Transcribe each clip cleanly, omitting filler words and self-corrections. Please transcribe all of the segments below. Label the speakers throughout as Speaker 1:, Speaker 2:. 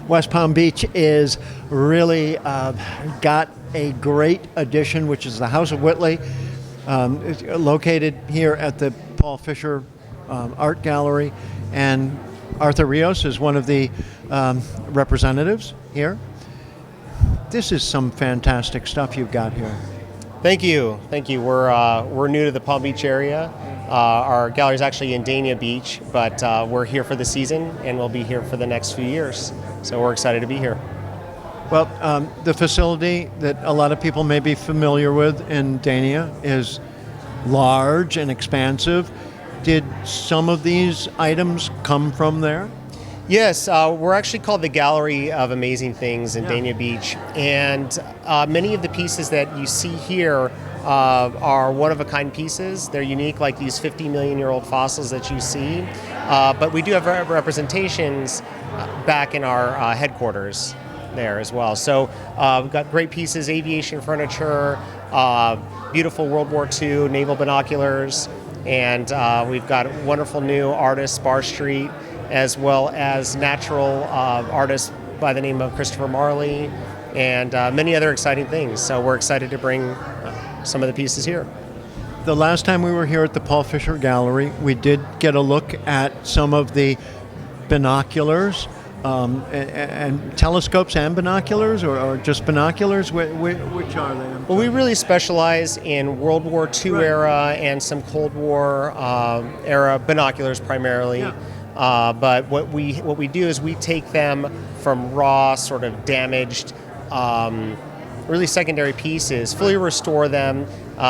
Speaker 1: West Palm Beach is really got a great addition, which is the House of Whittling. It's located here at the Paul Fisher Art Gallery, and Arthur Rios is one of the representatives here. This is some fantastic stuff you've got here.
Speaker 2: Thank you. We're new to the Palm Beach area. Our gallery is actually in Dania Beach, but we're here for the season, and we'll be here for the next few years. So we're excited to be here.
Speaker 1: Well, the facility that a lot of people may be familiar with in Dania is large and expansive. Did some of these items come from there?
Speaker 2: Yes, we're actually called the Gallery of Amazing Things in Dania Beach, and many of the pieces that you see here are one-of-a-kind pieces. They're unique, like these 50-million-year-old fossils that you see, but we do have representations back in our headquarters there as well. So we've got great pieces, aviation furniture, beautiful World War II naval binoculars, and we've got wonderful new artists, Bar Street, as well as natural artists by the name of Christopher Marley, and many other exciting things. So we're excited to bring some of the pieces here.
Speaker 1: The last time we were here at the Paul Fisher Gallery, we did get a look at some of the binoculars, and telescopes and binoculars, or just binoculars? Which are they?
Speaker 2: Well, we really specialize in World War II era and some Cold War era binoculars primarily. Yeah. But what we do is we take them from raw, sort of damaged, really secondary pieces, fully restore them,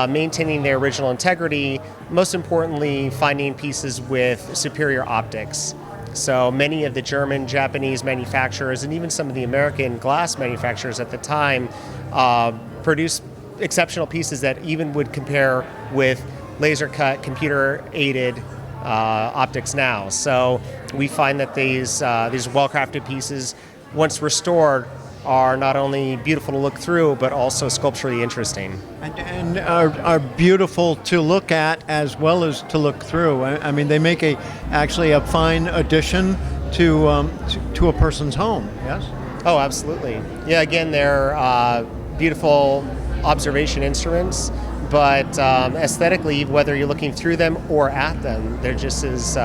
Speaker 2: maintaining their original integrity, most importantly, finding pieces with superior optics. So many of the German, Japanese manufacturers, and even some of the American glass manufacturers at the time produced exceptional pieces that even would compare with laser-cut, computer-aided optics now. So we find that these well-crafted pieces, once restored, are not only beautiful to look through, but also sculpturally interesting.
Speaker 1: And are beautiful to look at as well as to look through. I mean, they make actually a fine addition to a person's home, yes?
Speaker 2: Oh, absolutely. Yeah, again, they're beautiful observation instruments, but aesthetically, whether you're looking through them or at them, they're just as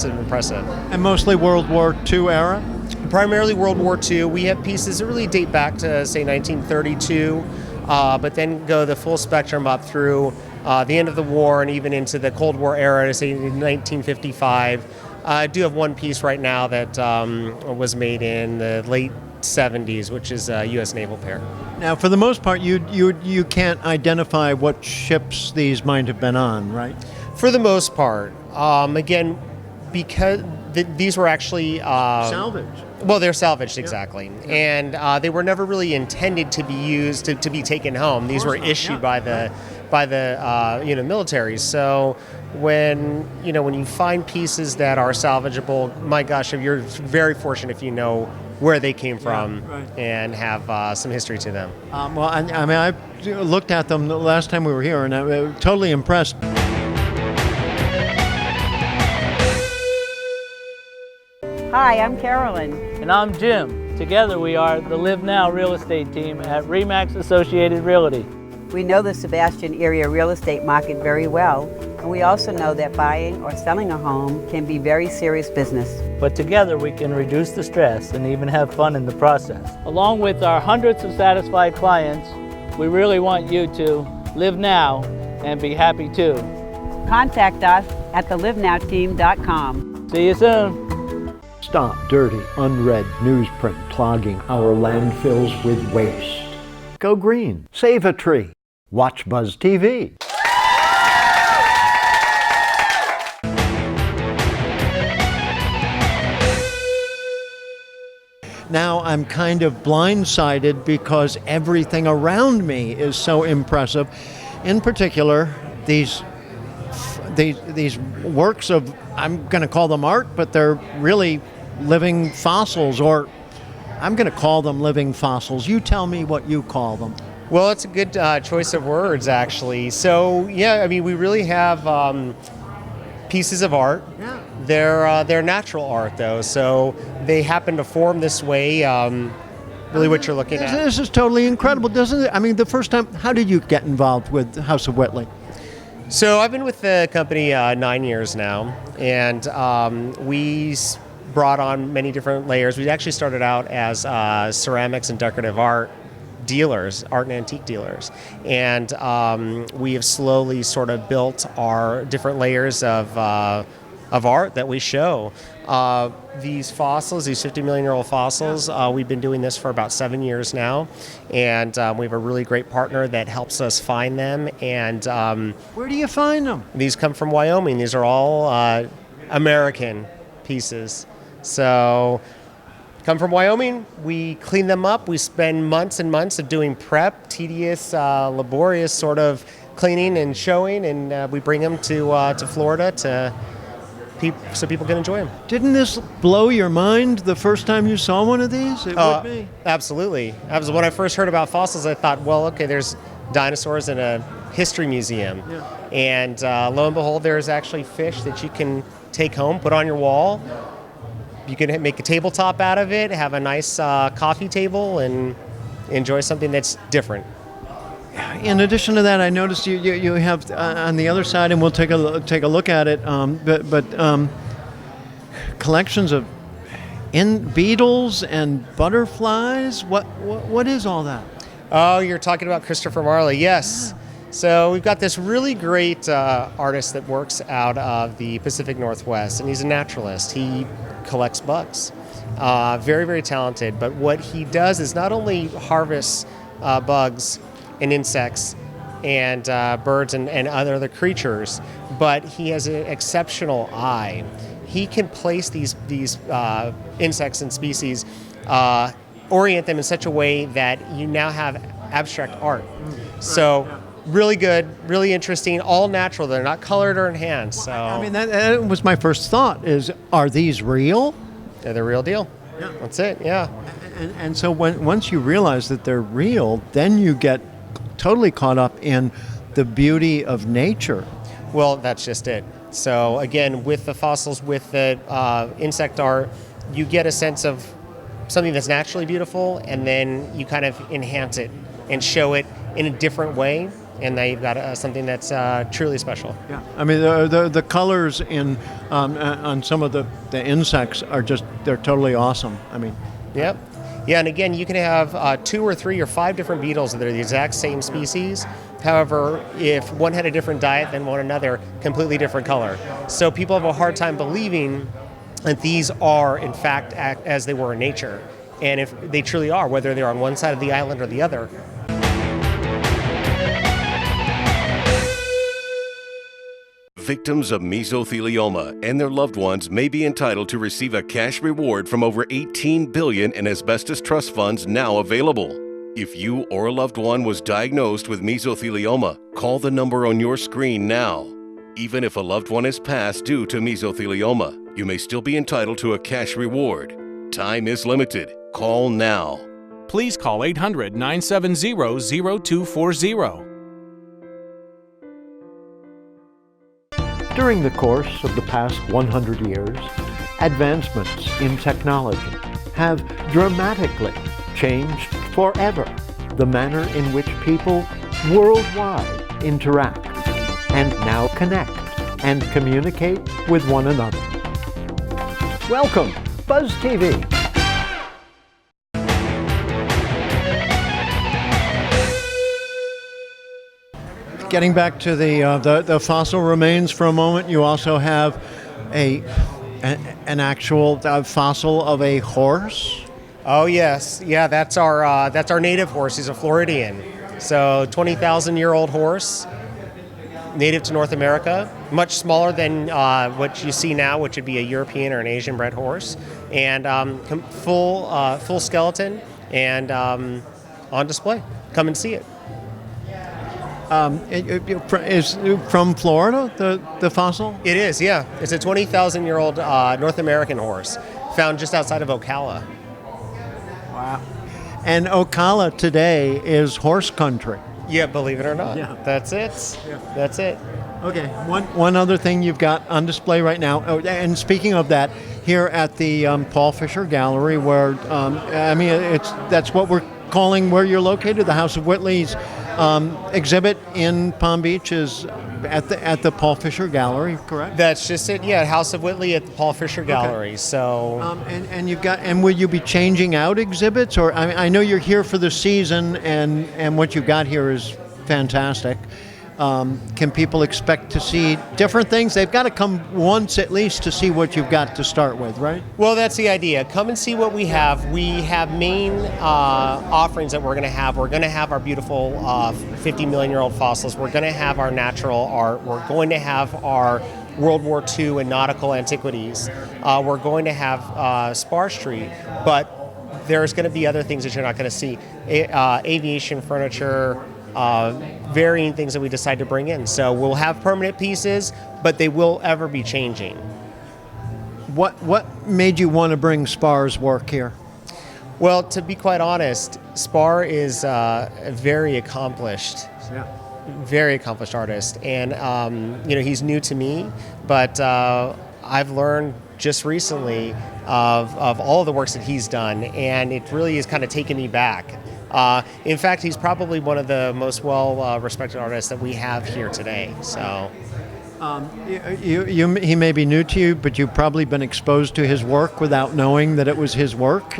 Speaker 2: impressive.
Speaker 1: And mostly World War II era?
Speaker 2: Primarily World War II. We have pieces that really date back to, say, 1932, but then go the full spectrum up through the end of the war and even into the Cold War era, say 1955. I do have one piece right now that was made in the late 70s, which is a U.S. naval pair.
Speaker 1: Now, for the most part, you can't identify what ships these might have been on, right?
Speaker 2: For the most part. Again, because these were actually
Speaker 1: salvaged.
Speaker 2: Well, they're salvaged, exactly. Yeah. And they were never really intended to be used to be taken home. These were issued by the military. So when you find pieces that are salvageable, my gosh, you're very fortunate if you know where they came from and have some history to them.
Speaker 1: Well, I mean, I looked at them the last time we were here, and I was totally impressed.
Speaker 3: Hi, I'm Carolyn.
Speaker 4: And I'm Jim. Together we are the Live Now real estate team at RE/MAX Associated Realty.
Speaker 3: We know the Sebastian area real estate market very well, and we also know that buying or selling a home can be very serious business.
Speaker 4: But together we can reduce the stress and even have fun in the process. Along with our hundreds of satisfied clients, we really want you to live now and be happy too.
Speaker 3: Contact us at thelivenowteam.com.
Speaker 4: See you soon.
Speaker 1: Stop dirty, unread newsprint clogging our landfills with waste. Go green. Save a tree. Watch Buzz TV. Now I'm kind of blindsided because everything around me is so impressive. In particular, these works of, I'm going to call them art, but they're really living fossils, or I'm going to call them living fossils. You tell me what you call them.
Speaker 2: Well, it's a good choice of words, actually. So, yeah, I mean, we really have pieces of art. Yeah. They're natural art, though. So they happen to form this way. Really what you're looking at.
Speaker 1: This is totally incredible, doesn't it? I mean, the first time, how did you get involved with House of Whittling?
Speaker 2: So I've been with the company 9 years now, and we brought on many different layers. We actually started out as ceramics and decorative art dealers, art and antique dealers, and we have slowly sort of built our different layers of art that we show. These fossils, these 50 million year old fossils, we've been doing this for about 7 years now, and we have a really great partner that helps us find them. And
Speaker 1: Where do you find them?
Speaker 2: these come from Wyoming. These are all American pieces. So come from Wyoming, we clean them up. We spend months and months of doing prep, tedious, laborious sort of cleaning and showing, and we bring them to Florida so people can enjoy them.
Speaker 1: Didn't this blow your mind the first time you saw one of these? It would be.
Speaker 2: Absolutely. When I first heard about fossils, I thought, well, okay, there's dinosaurs in a history museum.
Speaker 1: Yeah.
Speaker 2: And lo and behold, there's actually fish that you can take home, put on your wall. You can make a tabletop out of it, have a nice coffee table, and enjoy something that's different.
Speaker 1: In addition to that, I noticed you have on the other side, and we'll take a look at it. But collections of beetles and butterflies. What is all that?
Speaker 2: Oh, you're talking about Christopher Marley. Yes. So we've got this really great artist that works out of the Pacific Northwest, and he's a naturalist. He collects bugs. Very, very talented. But what he does is not only harvests bugs and insects and birds and other creatures, but he has an exceptional eye. He can place these insects and species, orient them in such a way that you now have abstract art. So really good, really interesting, all natural. They're not colored or enhanced. So
Speaker 1: I mean, that was my first thought: are these real?
Speaker 2: they're the real deal.
Speaker 1: Yeah.
Speaker 2: That's it. Yeah.
Speaker 1: And so once you realize that they're real, then you get totally caught up in the beauty of nature.
Speaker 2: Well, that's just it. So again, with the fossils, with the insect art, you get a sense of something that's naturally beautiful, and then you kind of enhance it and show it in a different way, and now you've got something that's truly special.
Speaker 1: Yeah, I mean the colors in on some of the insects are they're totally awesome. I mean,
Speaker 2: Yep. Yeah, and again, you can have 2 or 3 or 5 different beetles that are the exact same species. However, if one had a different diet than one another, completely different color. So people have a hard time believing that these are, in fact, as they were in nature. And if they truly are, whether they're on one side of the island or the other.
Speaker 5: Victims of mesothelioma and their loved ones may be entitled to receive a cash reward from over $18 billion in asbestos trust funds now available. If you or a loved one was diagnosed with mesothelioma, call the number on your screen now. Even if a loved one has passed due to mesothelioma, you may still be entitled to a cash reward. Time is limited. Call now.
Speaker 6: Please call 800-970-0240.
Speaker 1: during the course of the past 100 years, advancements in technology have dramatically changed forever the manner in which people worldwide interact and now connect and communicate with one another. Welcome, Buzz TV. Getting back to the fossil remains for a moment, you also have an actual fossil of a horse.
Speaker 2: Oh yes, yeah, that's our native horse. He's a Floridian, so 20,000-year-old horse, native to North America. Much smaller than what you see now, which would be a European or an Asian-bred horse, and full skeleton and on display. Come and see it.
Speaker 1: Is from Florida, the fossil?
Speaker 2: It is, yeah. It's a 20,000-year-old North American horse found just outside of Ocala.
Speaker 1: Wow. And Ocala today is horse country.
Speaker 2: Yeah, believe it or not.
Speaker 1: Yeah.
Speaker 2: That's it.
Speaker 1: Yeah.
Speaker 2: That's it.
Speaker 1: Okay, one other thing you've got on display right now, and speaking of that, here at the Paul Fisher Gallery, where that's what we're calling where you're located, the House of Whitley's exhibit in Palm Beach is at the Paul Fisher Gallery, correct?
Speaker 2: That's just it. Yeah, House of Whitley at the Paul Fisher Gallery. Okay. So,
Speaker 1: and will you be changing out exhibits, or I know you're here for the season, and what you've got here is fantastic. Can people expect to see different things? They've got to come once at least to see what you've got to start with, right?
Speaker 2: Well, that's the idea. Come and see what we have. We have main offerings that we're going to have. We're going to have our beautiful 50 million year old fossils. We're going to have our natural art. We're going to have our World War II and nautical antiquities. We're going to have Spar Street, but there's going to be other things that you're not going to see. Aviation furniture, varying things that we decide to bring in. So we'll have permanent pieces, but they will ever be changing.
Speaker 1: What made you want to bring Spar's work here?
Speaker 2: Well, to be quite honest, Spar is a very accomplished artist, and he's new to me, but I've learned just recently of all of the works that he's done, and it really has kind of taken me back. In fact, he's probably one of the most well-respected artists that we have here today. So,
Speaker 1: he may be new to you, but you've probably been exposed to his work without knowing that it was his work.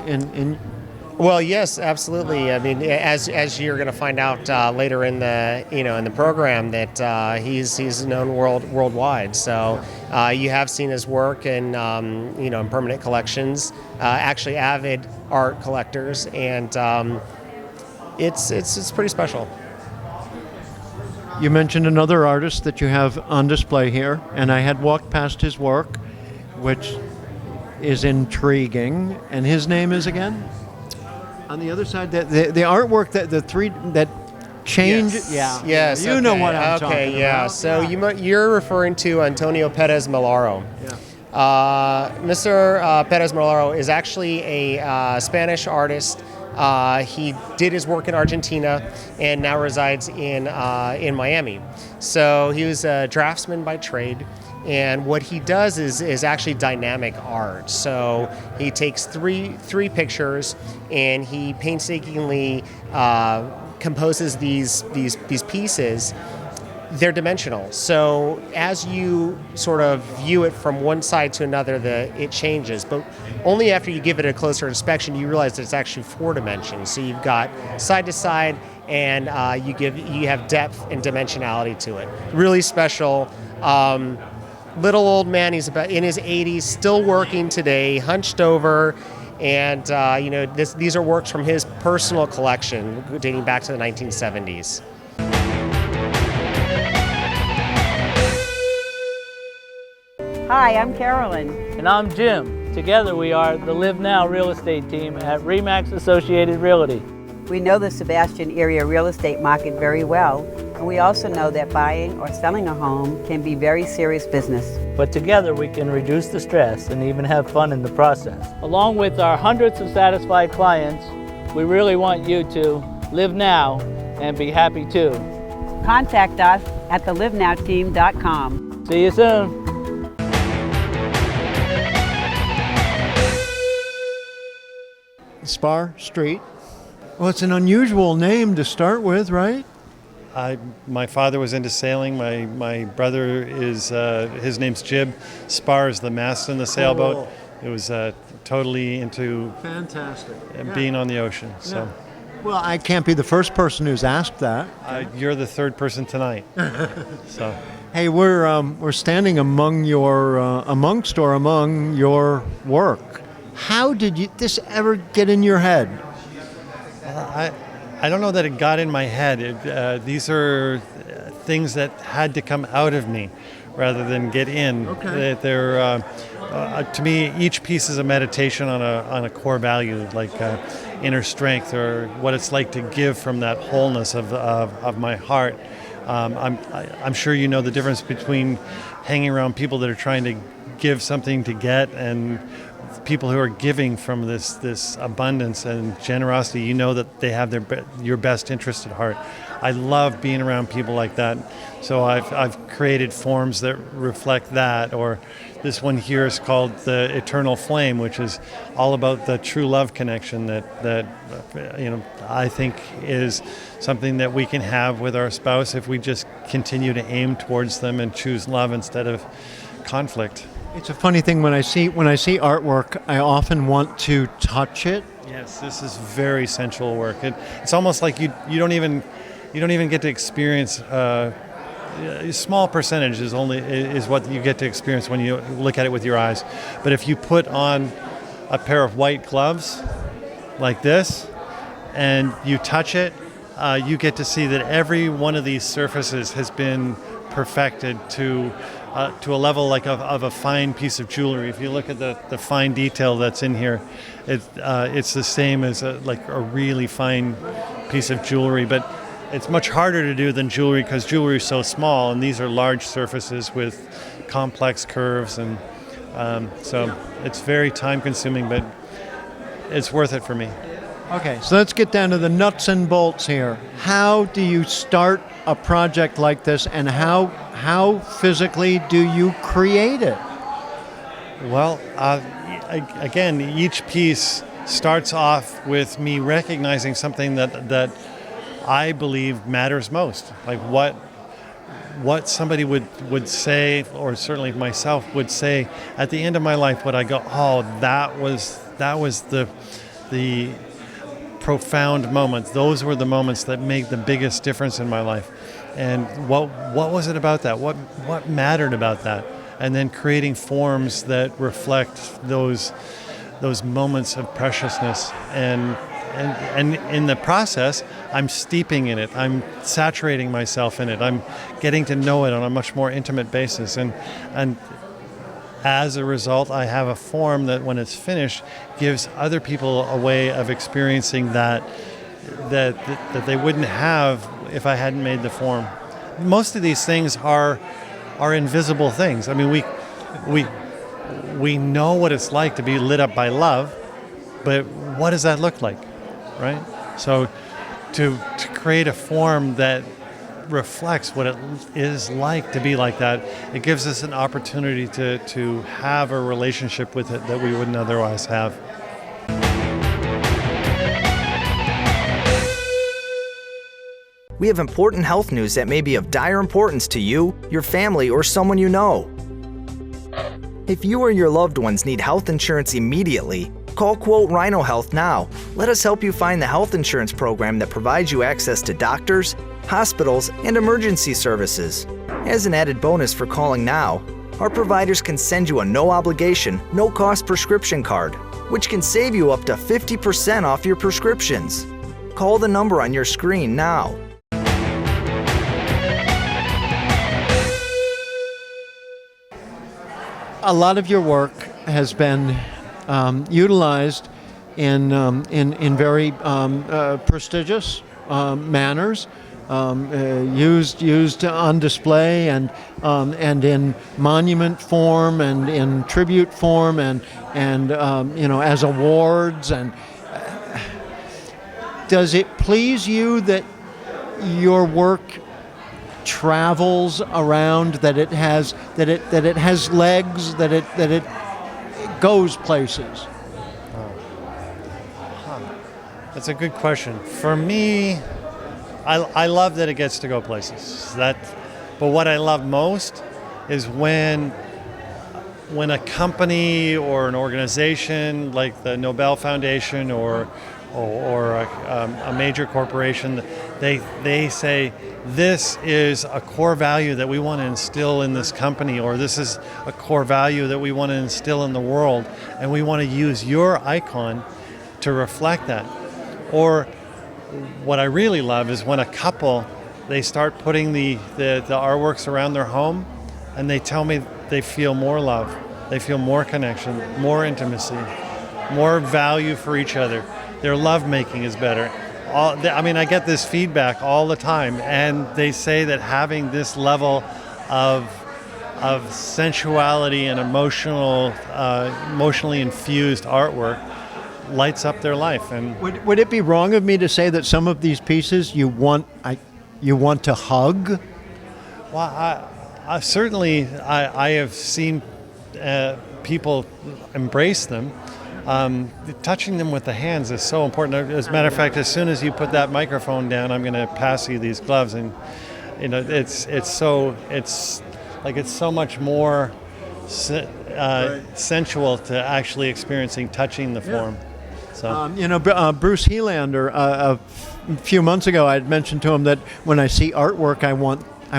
Speaker 2: Well, yes, absolutely. I mean, as you're going to find out later in the program, that he's known worldwide. So you have seen his work in in permanent collections, actually avid art collectors, and it's pretty special.
Speaker 1: You mentioned another artist that you have on display here, and I had walked past his work, which is intriguing. And his name is again? On the other side, the artwork that change.
Speaker 2: Yes.
Speaker 1: Yeah.
Speaker 2: Yes.
Speaker 1: You know what I'm talking about.
Speaker 2: Okay. Yeah. So you're referring to Antonio Perez Molaro.
Speaker 1: Yeah.
Speaker 2: Mr. Perez Molaro is actually a Spanish artist. He did his work in Argentina and now resides in Miami. So he was a draftsman by trade. And what he does is actually dynamic art. So he takes three pictures and he painstakingly composes these pieces. They're dimensional. So as you sort of view it from one side to another, it changes. But only after you give it a closer inspection, you realize that it's actually 4 dimensions. So you've got side to side, and you have depth and dimensionality to it. Really special. Little old man, he's about in his 80s, still working today, hunched over, and these are works from his personal collection dating back to the 1970s.
Speaker 3: Hi, I'm Carolyn.
Speaker 4: And I'm Jim. Together we are the Live Now real estate team at RE/MAX Associated Realty.
Speaker 3: We know the Sebastian area real estate market very well, and we also know that buying or selling a home can be very serious business.
Speaker 4: But together we can reduce the stress and even have fun in the process. Along with our hundreds of satisfied clients, we really want you to live now and be happy too.
Speaker 3: Contact us at thelivenowteam.com.
Speaker 4: See you soon.
Speaker 1: Spar Street. Well, it's an unusual name to start with, right?
Speaker 7: My father was into sailing. My brother is, his name's Jib. Spar is the mast in the sailboat.
Speaker 1: Oh.
Speaker 7: It was totally into
Speaker 1: fantastic
Speaker 7: being on the ocean. So,
Speaker 1: yeah. Well, I can't be the first person who's asked that.
Speaker 7: You're the third person tonight. So,
Speaker 1: hey, we're standing among your work. How did this ever get in your head?
Speaker 7: I don't know that it got in my head. These are things that had to come out of me rather than get in.
Speaker 1: Okay.
Speaker 7: They're to me, each piece is a meditation on a core value, like inner strength, or what it's like to give from that wholeness of my heart. I'm sure you know the difference between hanging around people that are trying to give something to get and people who are giving from this abundance and generosity. You know that they have your best interest at heart. I love being around people like that. So I've created forms that reflect that. Or this one here is called the Eternal Flame, which is all about the true love connection that I think is something that we can have with our spouse if we just continue to aim towards them and choose love instead of conflict.
Speaker 1: It's a funny thing when I see artwork, I often want to touch it.
Speaker 7: Yes, this is very sensual work. It's almost like you don't even get to experience. A small percentage is what you get to experience when you look at it with your eyes. But if you put on a pair of white gloves like this and you touch it, you get to see that every one of these surfaces has been perfected to a level like of a fine piece of jewelry. If you look at the fine detail that's in here, it's the same as a really fine piece of jewelry. But it's much harder to do than jewelry because jewelry is so small, and these are large surfaces with complex curves, and so it's very time-consuming, but it's worth it for me.
Speaker 1: Okay, so let's get down to the nuts and bolts here. How do you start a project like this, and how physically do you create it?
Speaker 7: Well, again, each piece starts off with me recognizing something that I believe matters most, like what somebody would say, or certainly myself would say at the end of my life. Would I go, oh, that was the profound moments. Those were the moments that made the biggest difference in my life. And what was it about that? What mattered about that? And then creating forms that reflect those moments of preciousness. And in the process, I'm steeping in it. I'm saturating myself in it. I'm getting to know it on a much more intimate basis. And as a result, I have a form that, when it's finished, gives other people a way of experiencing that they wouldn't have if I hadn't made the form. Most of these things are invisible things. I mean, we know what it's like to be lit up by love, but what does that look like? Right? So to create a form that reflects what it is like to be like that, it gives us an opportunity to have a relationship with it that we wouldn't otherwise have.
Speaker 8: We have important health news that may be of dire importance to you, your family, or someone you know. If you or your loved ones need health insurance immediately, call Quote Rhino Health now. Let us help you find the health insurance program that provides you access to doctors, hospitals, and emergency services. As an added bonus for calling now, our providers can send you a no-obligation, no-cost prescription card, which can save you up to 50% off your prescriptions. Call the number on your screen now.
Speaker 1: A lot of your work has been utilized in very prestigious manners, used on display and in monument form and in tribute form and as awards. And does it please you that your work travels around, that it has legs, that it goes places?
Speaker 7: That's a good question. For me, I love that it gets to go places. But what I love most is when a company or an organization like the Nobel Foundation or a major corporation, they say, this is a core value that we want to instill in this company, or this is a core value that we want to instill in the world, and we want to use your icon to reflect that. Or what I really love is when a couple, they start putting the artworks around their home, and they tell me they feel more love, they feel more connection, more intimacy, more value for each other. Their lovemaking is better. I get this feedback all the time, and they say that having this level of sensuality and emotionally infused artwork lights up their life. And
Speaker 1: would it be wrong of me to say that some of these pieces you want you want to hug?
Speaker 7: Well, I certainly I have seen people embrace them. Touching them with the hands is so important. As a matter of fact, as soon as you put that microphone down, I'm going to pass you these gloves, and it's so much more sensual to actually experiencing touching the form. So
Speaker 1: Bruce Helander, a few months ago, I had mentioned to him that when I see artwork, I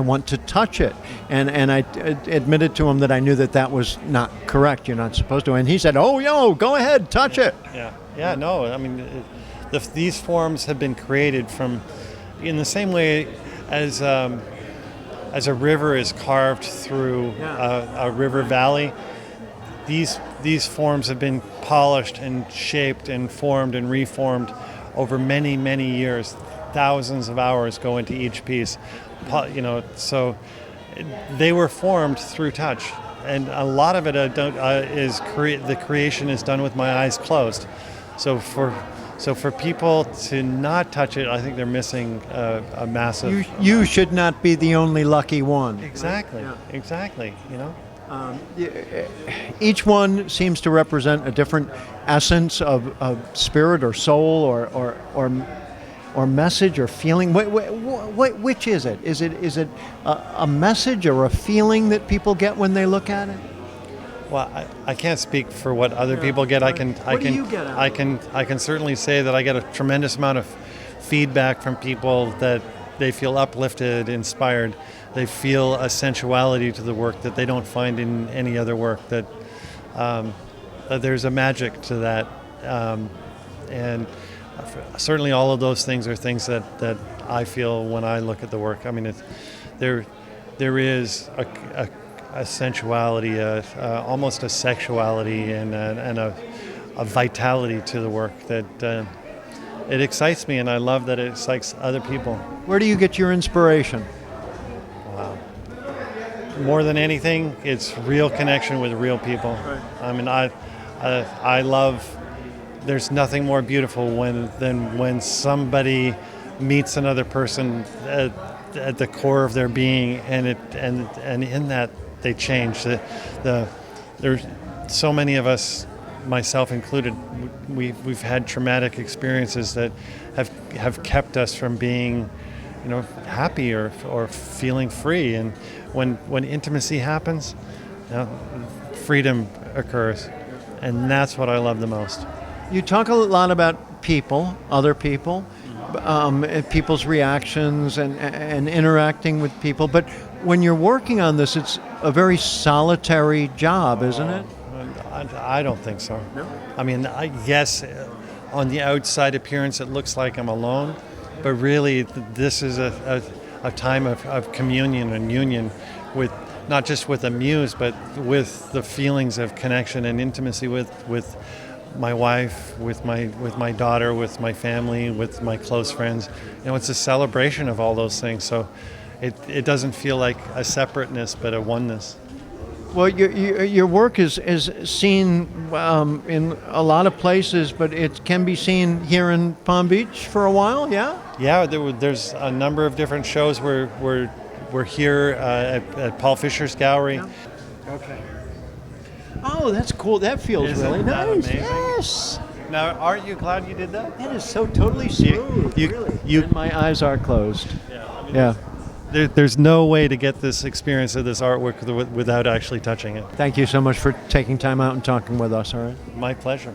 Speaker 1: want to touch it, and I admitted to him that I knew that was not correct. You're not supposed to. And he said, "Oh, go ahead, touch it."
Speaker 7: Yeah. No, I mean, these forms have been created in the same way as a river is carved through a river valley. These forms have been polished and shaped and formed and reformed over many, many years. Thousands of hours go into each piece. So they were formed through touch, and a lot of it the creation is done with my eyes closed. So for people to not touch it, I think they're missing a massive.
Speaker 1: You should not be the only lucky one.
Speaker 7: Exactly.
Speaker 1: Yeah.
Speaker 7: Exactly.
Speaker 1: Each one seems to represent a different essence of spirit or soul or message or feeling. Which is it? Is it a message or a feeling that people get when they look at it?
Speaker 7: Well, I can't speak for what other people get.
Speaker 1: What do you get out of it?
Speaker 7: I can certainly say that I get a tremendous amount of feedback from people that they feel uplifted, inspired. They feel a sensuality to the work that they don't find in any other work. That there's a magic to that, and certainly all of those things are things that I feel when I look at the work. I mean, there is a sensuality, almost a sexuality, and a vitality to the work that it excites me, and I love that it excites other people.
Speaker 1: Where do you get your inspiration?
Speaker 7: Wow. More than anything, it's real connection with real people.
Speaker 1: Right.
Speaker 7: I mean, I love. There's nothing more beautiful than when somebody meets another person at the core of their being, and in that they change. There's so many of us, myself included, we've had traumatic experiences that have kept us from being, happy or feeling free. And when intimacy happens, freedom occurs, and that's what I love the most.
Speaker 1: You talk a lot about people, other people, people's reactions and interacting with people, but when you're working on this, it's a very solitary job, isn't it?
Speaker 7: I don't think so.
Speaker 1: No?
Speaker 7: I mean, yes, on the outside appearance, it looks like I'm alone, but really, this is a time of communion and union with not just with the muse, but with the feelings of connection and intimacy with my wife, with my daughter, with my family, with my close friends. It's a celebration of all those things. So it doesn't feel like a separateness, but a oneness.
Speaker 1: Well, your work is seen in a lot of places, but it can be seen here in Palm Beach for a while, yeah?
Speaker 7: Yeah, there's a number of different shows. We're here at Paul Fisher's gallery.
Speaker 1: Yeah. Okay. Oh, that's cool. That feels really
Speaker 7: that
Speaker 1: nice.
Speaker 7: amazing?
Speaker 1: Yes.
Speaker 7: Now, aren't you glad you did that?
Speaker 1: That is so totally smooth.
Speaker 7: You-
Speaker 1: And my eyes are closed.
Speaker 7: Yeah. I mean,
Speaker 1: Yeah.
Speaker 7: There's no way to get this experience of this artwork without actually touching it.
Speaker 1: Thank you so much for taking time out and talking with us, all right?
Speaker 7: My pleasure.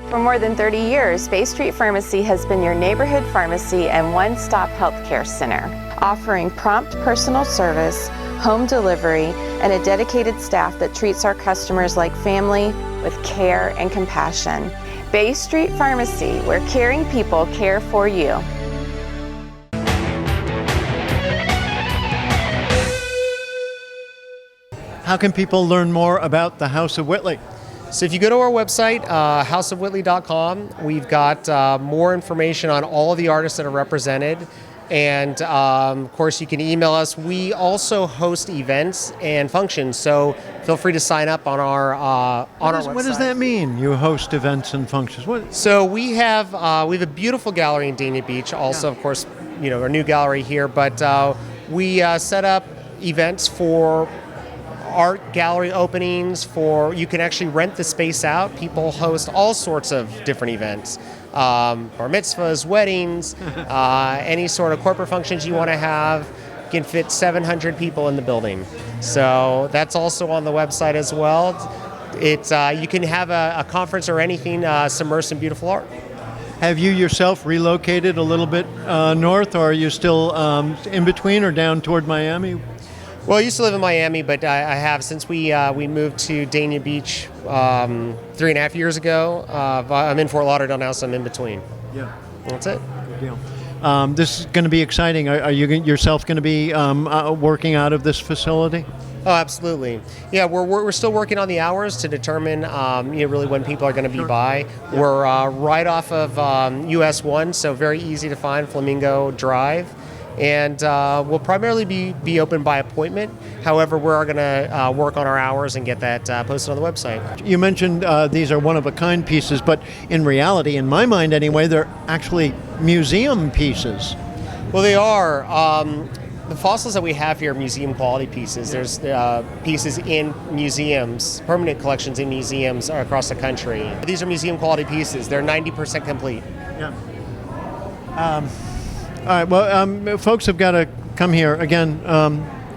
Speaker 9: For more than 30 years, Bay Street Pharmacy has been your neighborhood pharmacy and one-stop healthcare center, offering prompt personal service, home delivery, and a dedicated staff that treats our customers like family with care and compassion. Bay Street Pharmacy, where caring people care for you.
Speaker 1: How can people learn more about the House of Whittling?
Speaker 2: So if you go to our website, houseofwhittly.com, we've got more information on all of the artists that are represented. And of course, you can email us. We also host events and functions, so feel free to sign up on our website.
Speaker 1: What does that mean? You host events and functions. What?
Speaker 2: So we have a beautiful gallery in Dania Beach. Also, of course, our new gallery here. But we set up events for art gallery openings. You can actually rent the space out. People host all sorts of different events. Bar mitzvahs, weddings, any sort of corporate functions you want to have. You can fit 700 people in the building. So that's also on the website as well. It's you can have a conference or anything submersed in beautiful art.
Speaker 1: Have you yourself relocated a little bit north, or are you still in between or down toward Miami?
Speaker 2: Well, I used to live in Miami, but I have since we moved to Dania Beach 3.5 years ago. I'm in Fort Lauderdale now, so I'm in between.
Speaker 1: Yeah.
Speaker 2: That's it.
Speaker 1: Good deal. This is going to be exciting. Are you yourself going to be working out of this facility?
Speaker 2: Oh, absolutely. Yeah, we're still working on the hours to determine really when people are going to be by. Yeah. We're right off of US 1, so very easy to find, Flamingo Drive. And we'll primarily be open by appointment. However, we're going to work on our hours and get that posted on the website.
Speaker 1: You mentioned these are one-of-a-kind pieces, but in reality, in my mind anyway, they're actually museum pieces.
Speaker 2: Well, they are. The fossils that we have here are museum quality pieces. There's pieces in museums, permanent collections in museums across the country. These are museum quality pieces. They're 90% complete.
Speaker 1: Yeah. All right. Well, folks have got to come here again.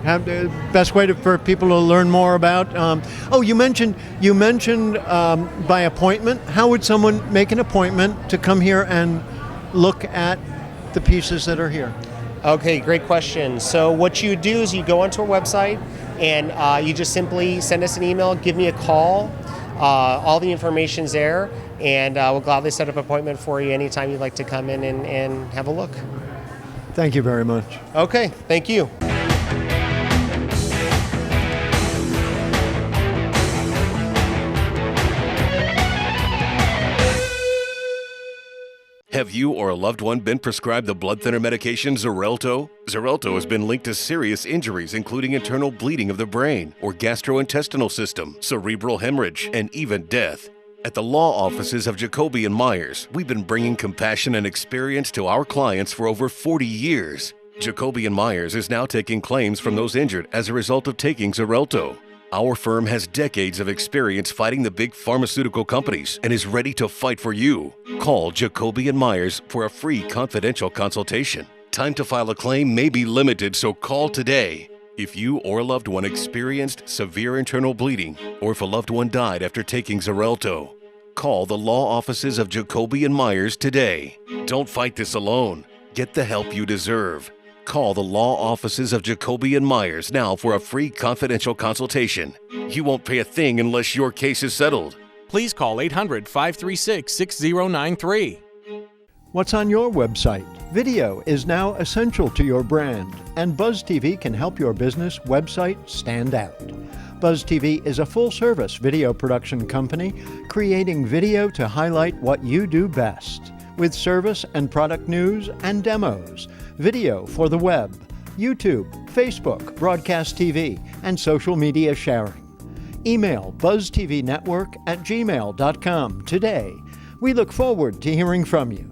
Speaker 1: Have the best way for people to learn more about. You mentioned by appointment. How would someone make an appointment to come here and look at the pieces that are here?
Speaker 2: Okay, great question. So what you do is you go onto our website and you just simply send us an email, give me a call. All the information's there, and we'll gladly set up an appointment for you anytime you'd like to come in and have a look.
Speaker 1: Thank you very much.
Speaker 2: Okay, thank you.
Speaker 5: Have you or a loved one been prescribed the blood thinner medication Xarelto? Xarelto has been linked to serious injuries, including internal bleeding of the brain or gastrointestinal system, cerebral hemorrhage, and even death. At the law offices of Jacoby & Myers, we've been bringing compassion and experience to our clients for over 40 years. Jacoby & Myers is now taking claims from those injured as a result of taking Xarelto. Our firm has decades of experience fighting the big pharmaceutical companies and is ready to fight for you. Call Jacoby & Myers for a free confidential consultation. Time to file a claim may be limited, so call today. If you or a loved one experienced severe internal bleeding, or if a loved one died after taking Xarelto, call the law offices of Jacoby & Myers today. Don't fight this alone. Get the help you deserve. Call the law offices of Jacoby & Myers now for a free confidential consultation. You won't pay a thing unless your case is settled.
Speaker 6: Please call 800-536-6093.
Speaker 1: What's on your website? Video is now essential to your brand, and Buzz TV can help your business website stand out. Buzz TV is a full-service video production company creating video to highlight what you do best, with service and product news and demos, video for the web, YouTube, Facebook, broadcast TV, and social media sharing. Email buzztvnetwork@gmail.com today. We look forward to hearing from you.